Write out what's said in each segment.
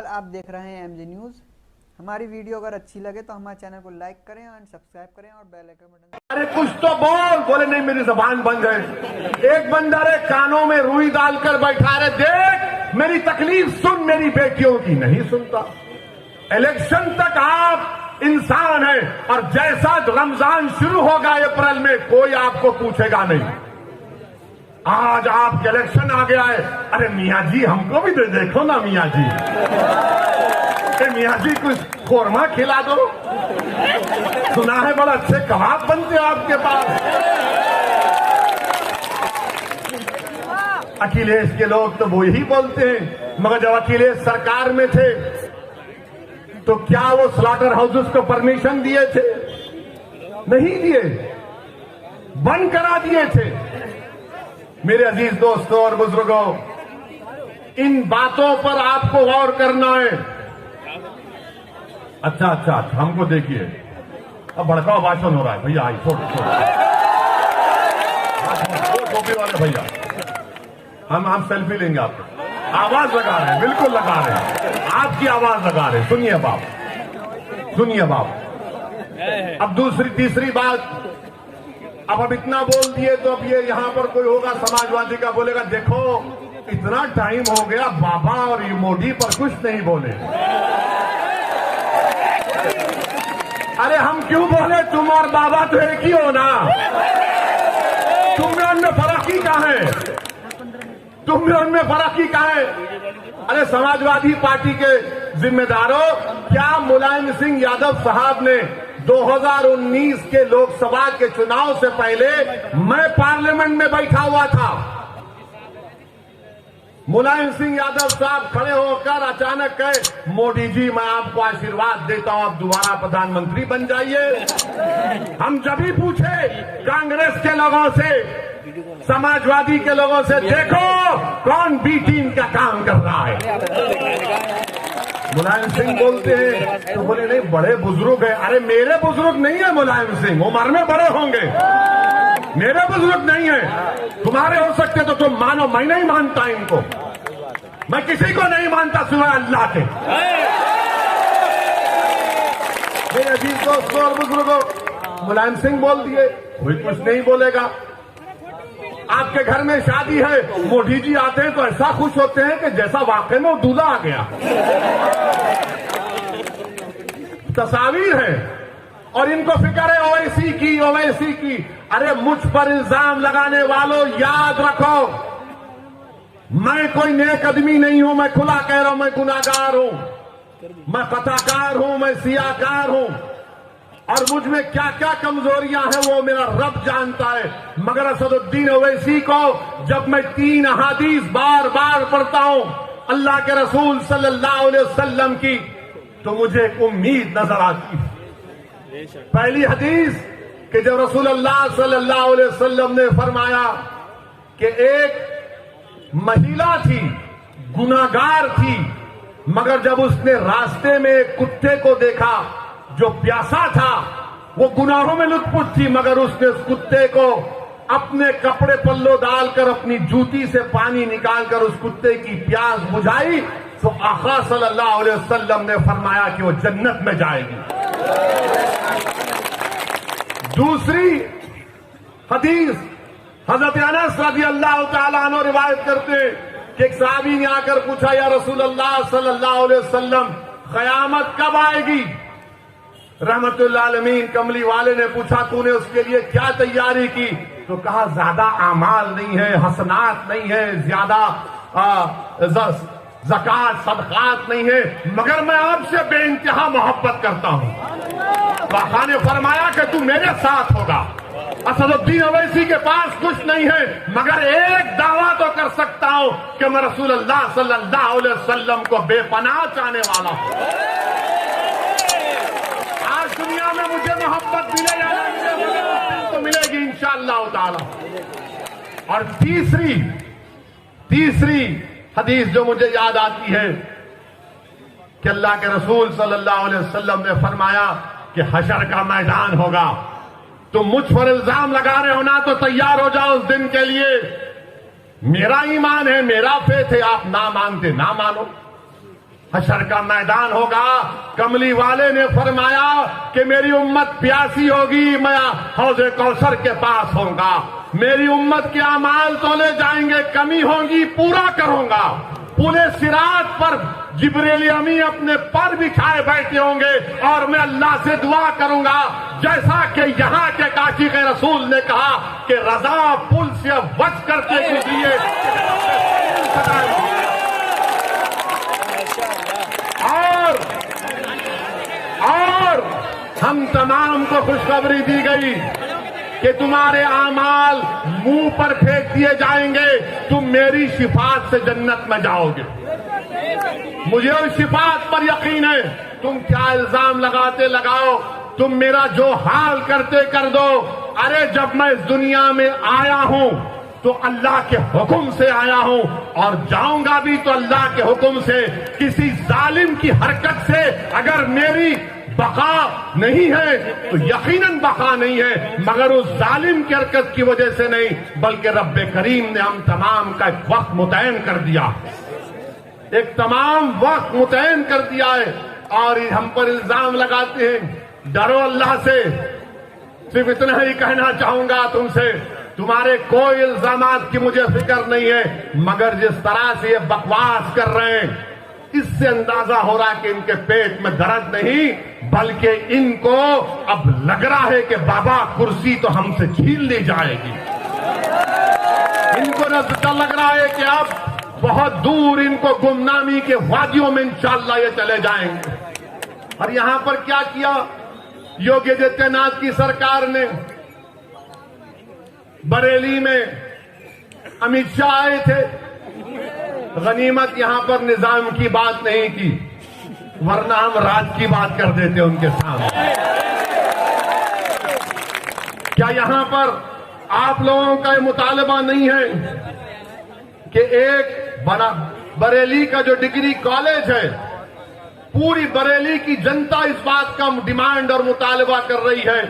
फिलहाल आप देख रहे हैं एमजे न्यूज़। हमारी वीडियो अगर अच्छी लगे तो हमारे चैनल को लाइक करें और सब्सक्राइब करें और बेल आइकन बटन। अरे कुछ तो बोले नहीं मेरी जबान बंद है। एक बंदा रे कानों में रुई डालकर बैठा रहे, देख मेरी तकलीफ सुन, मेरी बेटियों की नहीं सुनता। इलेक्शन तक आप इंसान है और जैसा रमजान शुरू होगा अप्रैल में कोई आपको पूछेगा नहीं। आज आपके इलेक्शन आ गया है, अरे मियाँ जी हमको भी दे देखो ना मियाँ जी, मियाँ जी कुछ कोरमा खिला दो, सुना है बड़ा अच्छे कबाब बनते हैं आपके पास। अखिलेश के लोग तो वो ही बोलते हैं, मगर जब अखिलेश सरकार में थे तो क्या वो स्लॉटर हाउसेस को परमिशन दिए थे? नहीं दिए, बंद करा दिए थे। मेरे अजीज दोस्तों और बुजुर्गों, इन बातों पर आपको गौर करना है। अच्छा, हमको देखिए, अब भड़काऊ भाषण हो रहा है भैया, आई छोड़ो टोपी वाले भैया, हम सेल्फी लेंगे आपको। आवाज लगा रहे हैं, बिल्कुल लगा रहे हैं, आपकी आवाज लगा रहे हैं। सुनिए बाप। अब दूसरी तीसरी बात, अब इतना बोल दिए तो अब ये यहां पर कोई होगा समाजवादी का बोलेगा देखो इतना टाइम हो गया बाबा और ये मोदी पर कुछ नहीं बोले। अरे हम क्यों बोले, तुम और बाबा तो एक ही हो ना, तुम में उनमें फर्क ही कहां है? अरे समाजवादी पार्टी के जिम्मेदारों, क्या मुलायम सिंह यादव साहब ने 2019 के लोकसभा के चुनाव से पहले मैं पार्लियामेंट में बैठा हुआ था, मुलायम सिंह यादव साहब खड़े होकर अचानक कहे मोदी जी मैं आपको आशीर्वाद देता हूं, आप दोबारा प्रधानमंत्री बन जाइए। हम जब भी पूछे कांग्रेस के लोगों से, समाजवादी के लोगों से, देखो कौन बी टीम का काम कर रहा है, मुलायम सिंह बोलते हैं तो बोले नहीं बड़े बुजुर्ग है। अरे मेरे बुजुर्ग नहीं है मुलायम सिंह, उम्र में बड़े होंगे, मेरे बुजुर्ग नहीं है। तुम्हारे हो सकते तो तुम मानो, मैं नहीं मानता इनको, मैं किसी को नहीं मानता सिवाय अल्लाह के। मेरे अजीज दोस्तों और बुजुर्गों, मुलायम सिंह बोल दिए, कोई कुछ नहीं बोलेगा। आपके घर में शादी है, मोदी जी आते हैं तो ऐसा खुश होते हैं कि जैसा वाकई में दूल्हा आ गया। तस्वीर है और इनको फिक्र है ओवैसी की। अरे मुझ पर इल्जाम लगाने वालों, याद रखो मैं कोई नेक आदमी नहीं हूं, मैं खुला कह रहा हूं, मैं गुनाहगार हूं, मैं कथाकार हूं, मैं सियाकार हूं और मुझ में क्या क्या कमजोरियां हैं वो मेरा रब जानता है। मगर असदुद्दीन ओवैसी को जब मैं 3 अहादीस बार बार पढ़ता हूं अल्लाह के रसूल सल्लल्लाहु अलैहि वसल्लम की, तो मुझे उम्मीद नजर आती है। पहली हदीस कि जब रसूल अल्लाह सल्लल्लाहु अलैहि वसल्लम ने फरमाया कि एक महिला थी, गुनाहगार थी, मगर जब उसने रास्ते में एक कुत्ते को देखा जो प्यासा था, वो गुनाहों में लुत्फुत थी, मगर उसने उस कुत्ते को अपने कपड़े पल्लो डालकर अपनी जूती से पानी निकालकर उस कुत्ते की प्यास बुझाई, तो आका सल्लल्लाहु अलैहि वसल्लम ने फरमाया कि वो जन्नत में जाएगी। दूसरी हदीस हजरत अनस रज़ियल्लाहु ताला अन्हु रिवायत करते हैं कि एक सहाबी ने आकर पूछा, या रसूल अल्लाह सल्लल्लाहु अलैहि वसल्लम कयामत कब आएगी? रहमतुल्लाह अलमीन कमली वाले ने पूछा तूने उसके लिए क्या तैयारी की? तो कहा ज्यादा आमाल नहीं है, हसनात नहीं है, ज्यादा ज़कात सदकात नहीं है, मगर मैं आपसे बेइंतहा मोहब्बत करता हूं। आका ने फरमाया कि तू मेरे साथ होगा। असदुद्दीन ओवैसी के पास कुछ नहीं है, मगर एक दावा तो कर सकता हूं कि मैं रसूल अल्लाह सल्लल्लाहु अलैहि वसल्लम को बेपनाह चाहने वाला हूं। आज दुनिया में मुझे मोहब्बत मिले या ना मिले, मुझे तो मिलेगी इंशाअल्लाह ताला। और तीसरी हदीस जो मुझे याद आती है कि अल्लाह के रसूल सल्लल्लाहु अलैहि वसल्लम ने फरमाया कि हशर का मैदान होगा, तुम मुझ पर इल्जाम लगा रहे हो ना, तो तैयार हो जाओ उस दिन के लिए। मेरा ईमान है, मेरा फेथ है, आप ना मानते ना मानो, हशर का मैदान होगा। कमली वाले ने फरमाया कि मेरी उम्मत प्यासी होगी, मैं हौज़े कौसर के पास होऊंगा। मेरी उम्मत के अमाल तोले जाएंगे, कमी होगी पूरा करूंगा। पूरे सिरात पर जिब्रील अमी अपने पर बिछाए बैठे होंगे और मैं अल्लाह से दुआ करूंगा, जैसा कि यहाँ के काशिक़ रसूल ने कहा कि रजा पुल से बच करके गुजरिए। और हम तमाम को खुशखबरी दी गई कि तुम्हारे आमाल मुंह पर फेंक दिए जाएंगे, तुम मेरी शिफात से जन्नत में जाओगे। मुझे उस शिफात पर यकीन है। तुम क्या इल्जाम लगाते लगाओ, तुम मेरा जो हाल करते कर दो। अरे जब मैं इस दुनिया में आया हूं तो अल्लाह के हुक्म से आया हूं और जाऊंगा भी तो अल्लाह के हुक्म से। किसी जालिम की हरकत से अगर मेरी बका नहीं है तो यकीनन बका नहीं है, मगर उस जालिम की हरकत की वजह से नहीं, बल्कि रब्बे करीम ने हम तमाम का एक वक्त मुतयन कर दिया, एक तमाम वक्त मुतयन कर दिया है। और हम पर इल्जाम लगाते हैं। डरो अल्लाह से। सिर्फ इतना ही कहना चाहूंगा तुमसे, तुम्हारे कोई इल्जामात की मुझे फिक्र नहीं है, मगर जिस तरह से ये बकवास कर रहे हैं इससे अंदाजा हो रहा है कि इनके पेट में दर्द नहीं, बल्कि इनको अब लग रहा है कि बाबा कुर्सी तो हमसे छीन ली जाएगी। इनको न लग रहा है कि अब बहुत दूर इनको गुमनामी के वादियों में इंशाअल्लाह ये चले जाएंगे। और यहां पर क्या किया योगी आदित्यनाथ की सरकार ने? बरेली में अमित शाह आए थे। गनीमत यहां पर निजाम की बात नहीं की, वरना हम राज की बात कर देते उनके सामने। क्या यहां पर आप लोगों का मुतालबा नहीं है कि एक बरेली का जो डिग्री कॉलेज है, पूरी बरेली की जनता इस बात का डिमांड और मुतालबा कर रही है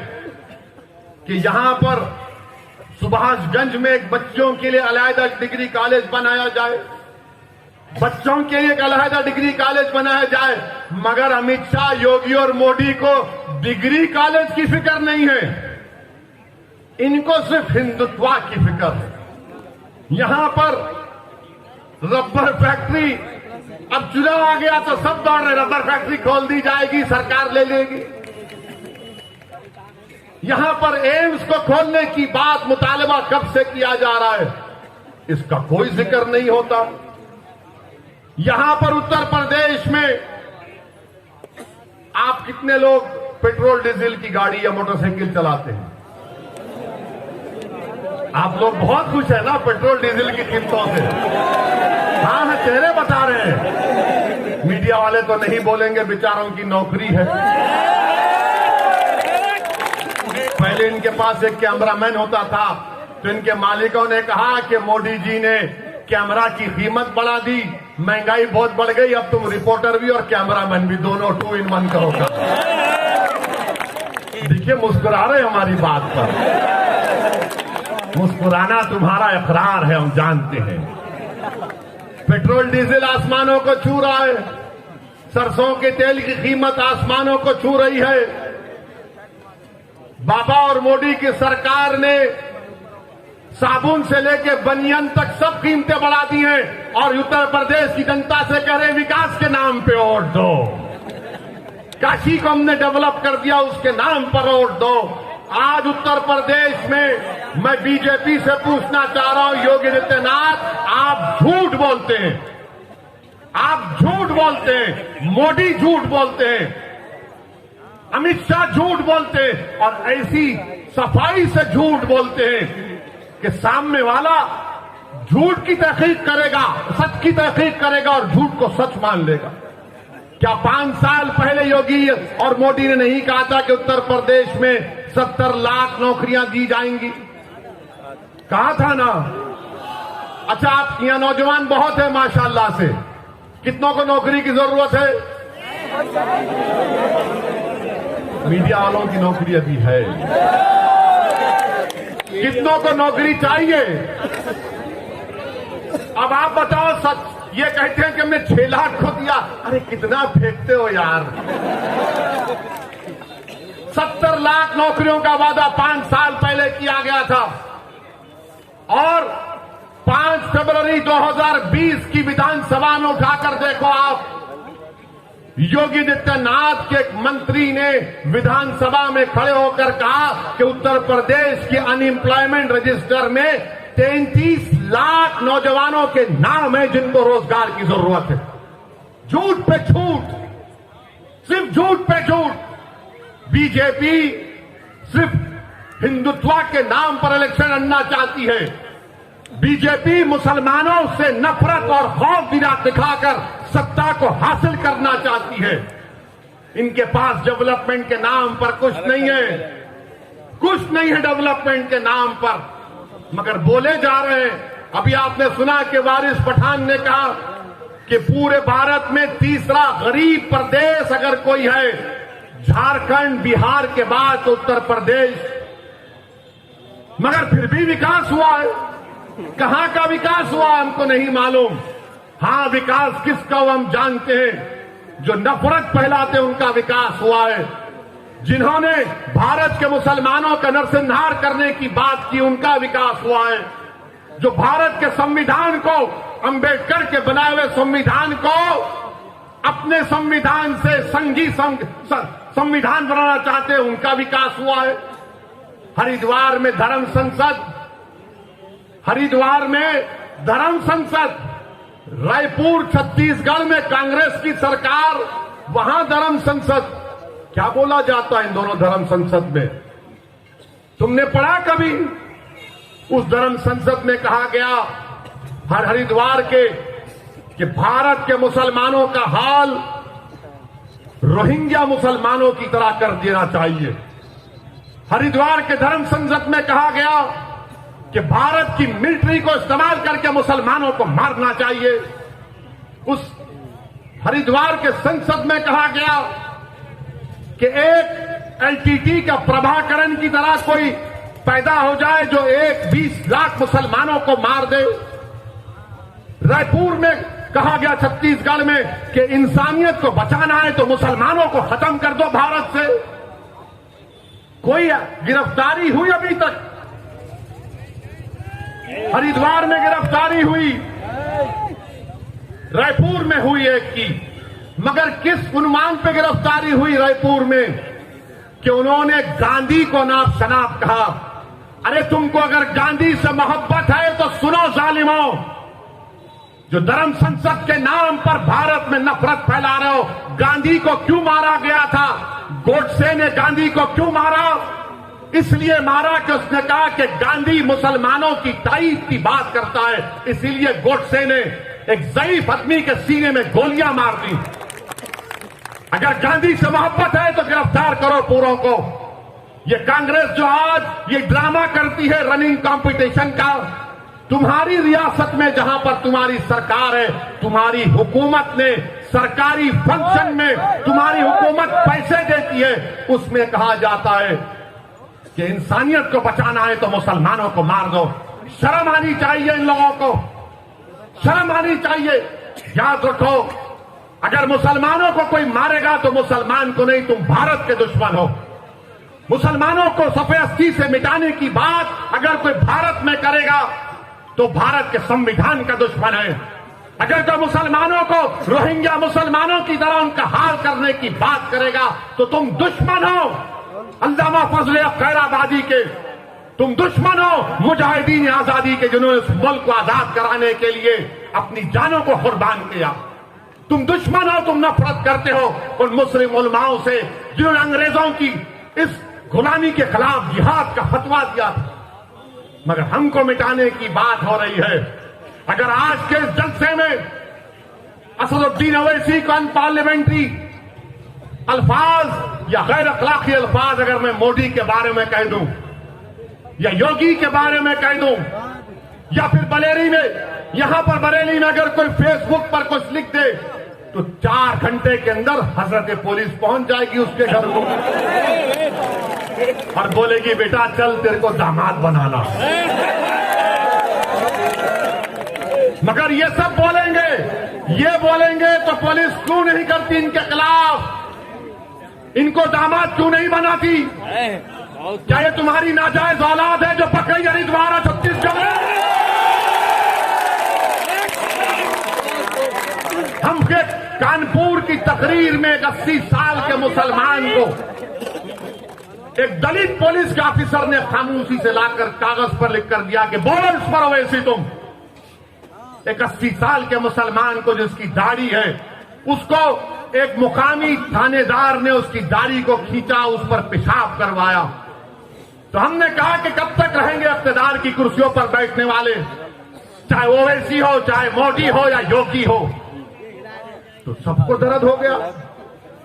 कि यहां पर सुभाषगंज में एक बच्चों के लिए अलहदा डिग्री कॉलेज बनाया जाए, बच्चों के लिए एक अलहदा डिग्री कॉलेज बनाया जाए। मगर अमित शाह, योगी और मोदी को डिग्री कॉलेज की फिक्र नहीं है, इनको सिर्फ हिंदुत्व की फिक्र है। यहां पर रबर फैक्ट्री, अब चुनाव आ गया तो सब दौड़ रहे, रबर फैक्ट्री खोल दी जाएगी, सरकार ले लेगी। यहां पर एम्स को खोलने की बात मुतालबा कब से किया जा रहा है, इसका कोई जिक्र नहीं होता। यहां पर उत्तर प्रदेश में आप कितने लोग पेट्रोल डीजल की गाड़ी या मोटरसाइकिल चलाते हैं? आप लोग बहुत खुश है ना पेट्रोल डीजल की कीमतों से। हाँ, चेहरे बता रहे हैं। मीडिया वाले तो नहीं बोलेंगे, बेचारों की नौकरी है। पहले इनके पास एक कैमरामैन होता था तो इनके मालिकों ने कहा कि मोदी जी ने कैमरा की कीमत बढ़ा दी, महंगाई बहुत बढ़ गई, अब तुम रिपोर्टर भी और कैमरामैन भी दोनों 2 in 1 करोगे। देखिए मुस्कुरा रहे हमारी बात पर। मुस्कुराना तुम्हारा इकरार है, हम जानते हैं। पेट्रोल डीजल आसमानों को छू रहा है, सरसों के तेल की कीमत आसमानों को छू रही है। बाबा और मोदी की सरकार ने साबुन से लेके बनियान तक सब कीमतें बढ़ा दी हैं और उत्तर प्रदेश की जनता से कह रहे विकास के नाम पे वोट दो। काशी को हमने डेवलप कर दिया, उसके नाम पर वोट दो। आज उत्तर प्रदेश में मैं बीजेपी से पूछना चाह रहा हूं, योगी आदित्यनाथ, आप झूठ बोलते हैं, आप झूठ बोलते हैं, मोदी झूठ बोलते हैं, अमित शाह झूठ बोलते हैं और ऐसी सफाई से झूठ बोलते हैं कि सामने वाला झूठ की तहकीक करेगा, सच की तहकीक करेगा और झूठ को सच मान लेगा। क्या 5 साल पहले योगी और मोदी ने नहीं कहा था कि उत्तर प्रदेश में 70 लाख नौकरियां दी जाएंगी? कहा था ना। अच्छा, आप यहां नौजवान बहुत है माशाल्लाह से, कितनों को नौकरी की जरूरत है? मीडिया वालों की नौकरी अभी है। कितनों को नौकरी चाहिए? अब आप बताओ, ये कहते हैं कि हमने 6 लाख को दिया। अरे कितना फेंकते हो यार। 70 लाख नौकरियों का वादा 5 साल पहले किया गया था और 5 फरवरी 2020 की विधानसभा में उठाकर देखो आप, योगी आदित्यनाथ के एक मंत्री ने विधानसभा में खड़े होकर कहा कि उत्तर प्रदेश के अनएम्प्लॉयमेंट रजिस्टर में 33 लाख नौजवानों के नाम है जिनको रोजगार की जरूरत है। झूठ पे झूठ, सिर्फ झूठ पे झूठ। बीजेपी सिर्फ हिंदुत्व के नाम पर इलेक्शन लड़ना चाहती है। बीजेपी मुसलमानों से नफरत और खौफ दिखाकर सत्ता को हासिल करना चाहती है। इनके पास डेवलपमेंट के नाम पर कुछ नहीं है, कुछ नहीं है डेवलपमेंट के नाम पर, मगर बोले जा रहे हैं। अभी आपने सुना कि वारिस पठान ने कहा कि पूरे भारत में तीसरा गरीब प्रदेश अगर कोई है, झारखंड बिहार के बाद तो उत्तर प्रदेश। मगर फिर भी विकास हुआ है। कहां का विकास हुआ हमको नहीं मालूम। हां, विकास किसका हुआ हम जानते हैं। जो नफरत फैलाते उनका विकास हुआ है। जिन्होंने भारत के मुसलमानों का नरसंहार करने की बात की उनका विकास हुआ है। जो भारत के संविधान को, अंबेडकर के बनाए हुए संविधान को अपने संविधान से संघी संविधान बनाना चाहते हैं उनका विकास हुआ है। हरिद्वार में धर्म संसद, हरिद्वार में धर्म संसद, रायपुर छत्तीसगढ़ में कांग्रेस की सरकार, वहां धर्म संसद। क्या बोला जाता है इन दोनों धर्म संसद में? तुमने पढ़ा कभी? उस धर्म संसद में कहा गया हरिद्वार के कि भारत के मुसलमानों का हाल रोहिंग्या मुसलमानों की तरह कर देना चाहिए। हरिद्वार के धर्म संसद में कहा गया कि भारत की मिलिट्री को इस्तेमाल करके मुसलमानों को मारना चाहिए। उस हरिद्वार के संसद में कहा गया कि एक एलटीटी का प्रभाकरण की तरह कोई पैदा हो जाए जो 20 लाख मुसलमानों को मार दे। रायपुर में कहा गया छत्तीसगढ़ में कि इंसानियत को बचाना है तो मुसलमानों को खत्म कर दो भारत से। कोई गिरफ्तारी हुई अभी तक? हरिद्वार में गिरफ्तारी हुई, रायपुर में हुई एक की, मगर किस उन्मान पे गिरफ्तारी हुई रायपुर में? कि उन्होंने गांधी को नाप शनाप कहा। अरे तुमको अगर गांधी से मोहब्बत है तो सुनो जालिमों, जो धर्म संसद के नाम पर भारत में नफरत फैला रहे हो। गांधी को क्यों मारा गया था? गोडसे ने गांधी को क्यों मारा? इसलिए मारा कि उसने कहा कि गांधी मुसलमानों की तारीफ की बात करता है, इसीलिए गोडसे ने एक ज़ईफ आदमी के सीने में गोलियां मार दी। अगर गांधी से मोहब्बत है तो गिरफ्तार करो पूरों को। ये कांग्रेस जो आज ये ड्रामा करती है रनिंग कंपटीशन का, तुम्हारी रियासत में जहां पर तुम्हारी सरकार है, तुम्हारी हुकूमत ने सरकारी फंक्शन में तुम्हारी हुकूमत पैसे देती है, उसमें कहा जाता है कि इंसानियत को बचाना है तो मुसलमानों को मार दो। शर्म आनी चाहिए इन लोगों को, शर्म आनी चाहिए। याद रखो, अगर मुसलमानों को कोई मारेगा तो मुसलमान को नहीं, तुम भारत के दुश्मन हो। मुसलमानों को सफेदी से मिटाने की बात अगर कोई भारत में करेगा तो भारत के संविधान का दुश्मन है। अगर कोई मुसलमानों को रोहिंग्या मुसलमानों की तरह उनका हाल करने की बात करेगा तो तुम दुश्मन हो अल्लामा फजल खैराबादी के, तुम दुश्मन हो मुजाहिदीन आजादी के, जिन्होंने इस मुल्क को आजाद कराने के लिए अपनी जानों को कुर्बान किया। तुम दुश्मन हो, तुम नफरत करते हो उन मुस्लिम उलमाओं से जिन्होंने अंग्रेजों की इस गुलामी के खिलाफ जिहाद का फतवा दिया था। मगर हमको मिटाने की बात हो रही है। अगर आज के इस जलसे में असदुद्दीन ओवैसी को अनपार्लियामेंट्री अल्फाज या गैर अखलाकी अल्फाज अगर मैं मोदी के बारे में कह दूं या योगी के बारे में कह दूं या फिर बरेली में, यहां पर बरेली में अगर कोई फेसबुक पर कुछ लिख दे तो 4 घंटे के अंदर हजरत पुलिस पहुंच जाएगी उसके घर को और बोलेगी बेटा चल तेरे को दामाद बनाना। मगर ये सब बोलेंगे, ये बोलेंगे तो पुलिस क्यों नहीं करती इनके खिलाफ, इनको दामाद क्यों नहीं बनाती? क्या ये तुम्हारी नाजायज औलाद है जो पकड़ी हरिद्वार छत्तीसगढ़ में? हम कानपुर की तकरीर में एक 80 साल के मुसलमान को एक दलित पुलिस के ऑफिसर ने खामोशी से लाकर कागज पर लिखकर दिया कि बोलो इस पर ओवैसी तुम। एक 80 साल के मुसलमान को जिसकी दाढ़ी है, उसको एक मुकामी थानेदार ने उसकी दाढ़ी को खींचा, उस पर पेशाब करवाया। तो हमने कहा कि कब तक रहेंगे इख्तिदार की कुर्सियों पर बैठने वाले, चाहे ओवैसी हो, चाहे मोदी हो या योगी हो। तो सबको दर्द हो गया।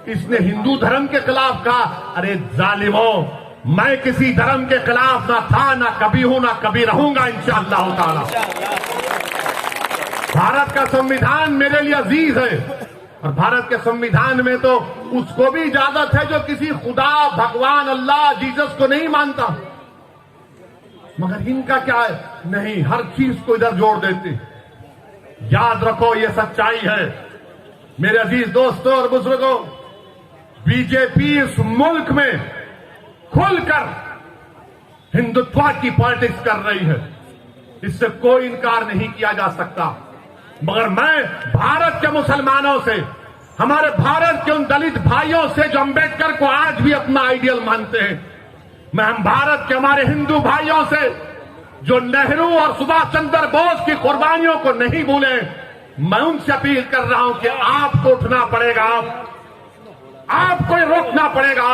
इसने हिंदू धर्म के खिलाफ कहा, अरे जालिमों, मैं किसी धर्म के खिलाफ ना था, ना कभी हूं, ना कभी रहूंगा इंशाअल्लाह ताला। भारत का संविधान मेरे लिए अजीज है और भारत के संविधान में तो उसको भी इजाजत है जो किसी खुदा, भगवान, अल्लाह, जीसस को नहीं मानता। मगर इनका क्या है, नहीं, हर चीज को इधर जोड़ देते। याद रखो, ये सच्चाई है मेरे अजीज दोस्तों और बुजुर्गों। बीजेपी इस मुल्क में खुलकर हिंदुत्व की पॉलिटिक्स कर रही है, इससे कोई इनकार नहीं किया जा सकता। मगर मैं भारत के मुसलमानों से, हमारे भारत के उन दलित भाइयों से जो अंबेडकर को आज भी अपना आइडियल मानते हैं, मैं हम भारत के हमारे हिंदू भाइयों से जो नेहरू और सुभाष चंद्र बोस की कुर्बानियों को नहीं भूले, मैं उनसे अपील कर रहा हूं कि आपको उठना पड़ेगा, आपको रोकना पड़ेगा।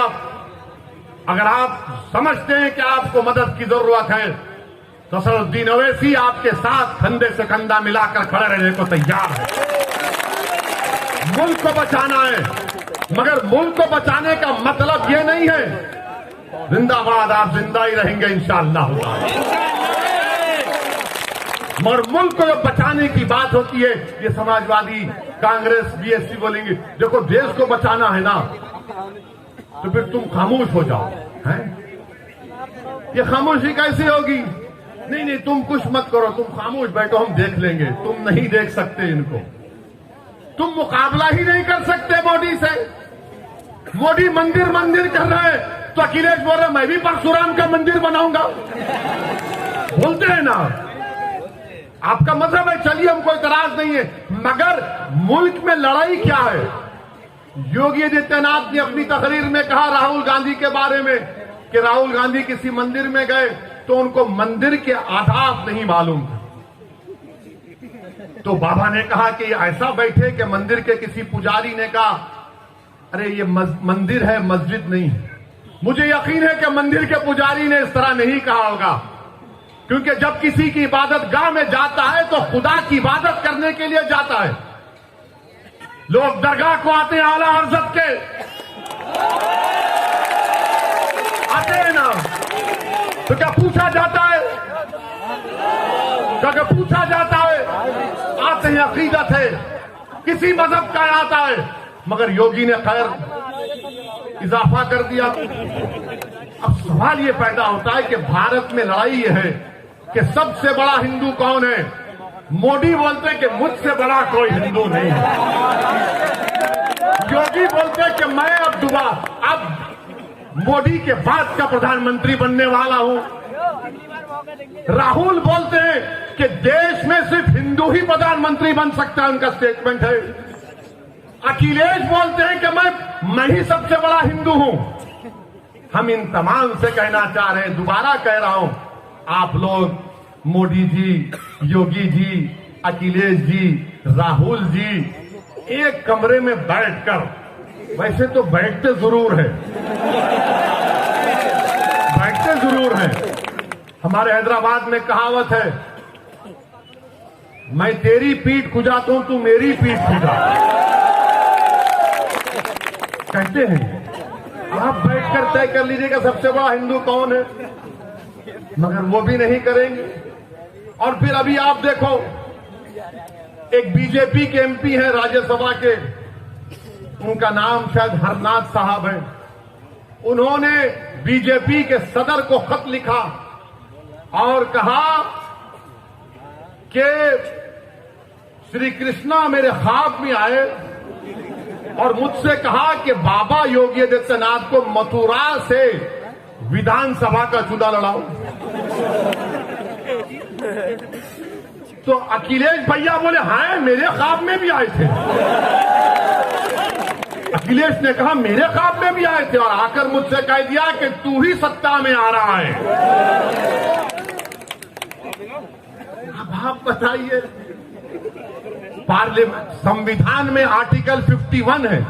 अगर आप समझते हैं कि आपको मदद की जरूरत है तो असदुद्दीन ओवैसी आपके साथ कंधे से कंधा मिलाकर खड़े रहने को तैयार है। मुल्क को बचाना है, मगर मुल्क को बचाने का मतलब ये नहीं है जिंदाबाद, आप जिंदा ही रहेंगे इंशाअल्लाह। मगर मुल्क को जब बचाने की बात होती है, ये समाजवादी, कांग्रेस, बीएसपी बोलेंगे देखो देश को बचाना है ना, तो फिर तुम खामोश हो जाओ। हैं? ये खामोशी कैसी होगी? नहीं नहीं, तुम कुछ मत करो, तुम खामोश बैठो, हम देख लेंगे। तुम नहीं देख सकते इनको, तुम मुकाबला ही नहीं कर सकते मोदी से। मोदी मंदिर मंदिर कर रहे हैं तो अखिलेश बोल रहे मैं भी परशुराम का मंदिर बनाऊंगा। बोलते हैं ना, आपका मजहब है, चलिए हमको इतराज नहीं है, मगर मुल्क में लड़ाई क्या है? योगी आदित्यनाथ ने अपनी तकरीर में कहा राहुल गांधी के बारे में कि राहुल गांधी किसी मंदिर में गए तो उनको मंदिर के आदाब नहीं मालूम थे। तो बाबा ने कहा कि ऐसा बैठे कि मंदिर के किसी पुजारी ने कहा अरे ये मंदिर है, मस्जिद नहीं। मुझे यकीन है कि मंदिर के पुजारी ने इस तरह नहीं कहा होगा, क्योंकि जब किसी की इबादत गाह में जाता है तो खुदा की इबादत करने के लिए जाता है। लोग दरगाह को आते हैं आला हज़रत के, आते हैं ना, तो क्या पूछा जाता है? क्या पूछा जाता है? आते हैं, अकीदत है, किसी मजहब का आता है। मगर योगी ने खैर इजाफा कर दिया। अब सवाल ये पैदा होता है कि भारत में लड़ाई ये है कि सबसे बड़ा हिंदू कौन है? मोदी बोलते हैं कि मुझसे बड़ा कोई हिंदू नहीं है। योगी बोलते हैं कि मैं अब मोदी के बाद का प्रधानमंत्री बनने वाला हूं। राहुल बोलते हैं कि देश में सिर्फ हिंदू ही प्रधानमंत्री बन सकता है, उनका स्टेटमेंट है। अखिलेश बोलते हैं कि मैं ही सबसे बड़ा हिंदू हूं। हम इन तमाम से कहना चाह रहे हैं, दोबारा कह रहा हूं, आप लोग मोदी जी, योगी जी, अखिलेश जी, राहुल जी एक कमरे में बैठकर, वैसे तो बैठते जरूर है, बैठते जरूर है। हमारे हैदराबाद में कहावत है, मैं तेरी पीठ खुजाता हूं, तू मेरी पीठ खुजा। कहते हैं आप बैठकर तय कर लीजिएगा सबसे बड़ा हिंदू कौन है, मगर वो भी नहीं करेंगे। और फिर अभी आप देखो, एक बीजेपी के एमपी हैं राज्यसभा के, उनका नाम शायद हरनाथ साहब है। उन्होंने बीजेपी के सदर को खत लिखा और कहा कि श्री कृष्णा मेरे ख्वाब में आए और मुझसे कहा कि बाबा योगी आदित्यनाथ को मथुरा से विधानसभा का चुनाव लड़ाओ। तो अखिलेश भैया बोले हाँ मेरे ख्वाब में भी आए थे। अखिलेश ने कहा मेरे ख्वाब में भी आए थे और आकर मुझसे कह दिया कि तू ही सत्ता में आ रहा है। अब आप बताइए, पार्लियामेंट संविधान में आर्टिकल 51 है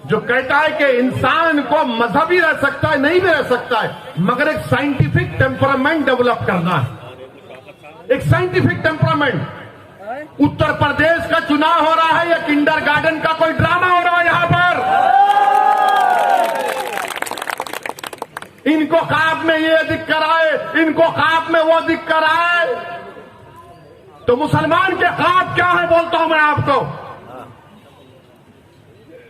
जो कहता है कि इंसान को मजहबी रह सकता है, नहीं भी रह सकता है, मगर एक साइंटिफिक टेम्परामेंट डेवलप करना है, एक साइंटिफिक टेम्परामेंट। उत्तर प्रदेश का चुनाव हो रहा है या किंडरगार्टन का कोई ड्रामा हो रहा है यहां पर? इनको ख्वाब में ये दिख कर आए, इनको ख्वाब में वो दिख कर आए। तो मुसलमान के ख्वाब क्या है बोलता हूं मैं आपको।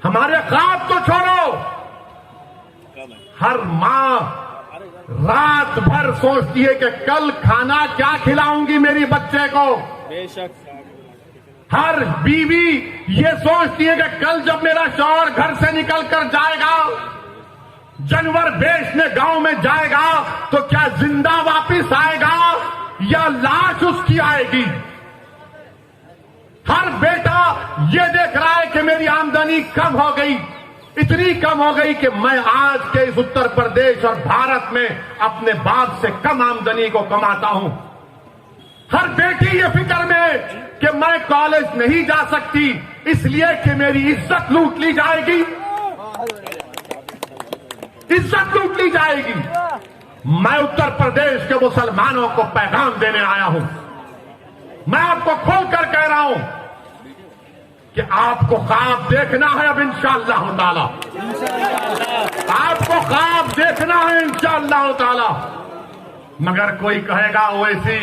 हमारे ख्वाब तो छोड़ो, हर मां रात भर सोचती है कि कल खाना क्या खिलाऊंगी मेरी बच्चे को। बेशक हर बीवी ये सोचती है कि कल जब मेरा शौहर घर से निकल कर जाएगा, जानवर बेचने गांव में जाएगा, तो क्या जिंदा वापिस आएगा या लाश उसकी आएगी। हर बेटा ये देख रहा है कि मेरी आमदनी कम हो गई, इतनी कम हो गई कि मैं आज के इस उत्तर प्रदेश और भारत में अपने बाप से कम आमदनी को कमाता हूं। हर बेटी ये फिक्र में कि मैं कॉलेज नहीं जा सकती इसलिए कि मेरी इज्जत लूट ली जाएगी, इज्जत लूट ली जाएगी। मैं उत्तर प्रदेश के मुसलमानों को पैगाम देने आया हूं। मैं आपको खोलकर कह रहा हूं कि आपको ख्वाब देखना है अब इंशाअल्लाह ताला, आपको ख्वाब देखना है इंशाअल्लाह ताला। मगर कोई कहेगा ओवैसी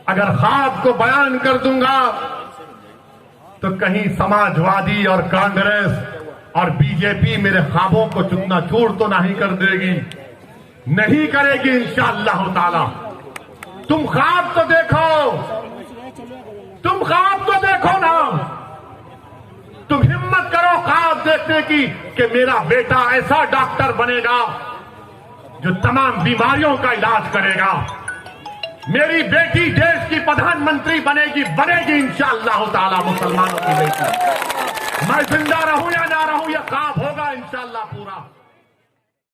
अगर ख्वाब को बयान कर दूंगा तो कहीं समाजवादी और कांग्रेस और बीजेपी मेरे ख्वाबों को चुकना चूर तो नहीं कर देगी। नहीं करेगी इंशाअल्लाह ताला। तुम ख्वाब तो देखो, तुम ख्वाब तो देखो ना, तुम हिम्मत करो ख्वाब देखने की कि मेरा बेटा ऐसा डॉक्टर बनेगा जो तमाम बीमारियों का इलाज करेगा, मेरी बेटी देश की प्रधानमंत्री बनेगी इंशाअल्लाह ताला मुसलमानों की बेटी। मैं जिंदा रहूं या ना रहूं यह ख्वाब होगा इंशाअल्लाह पूरा।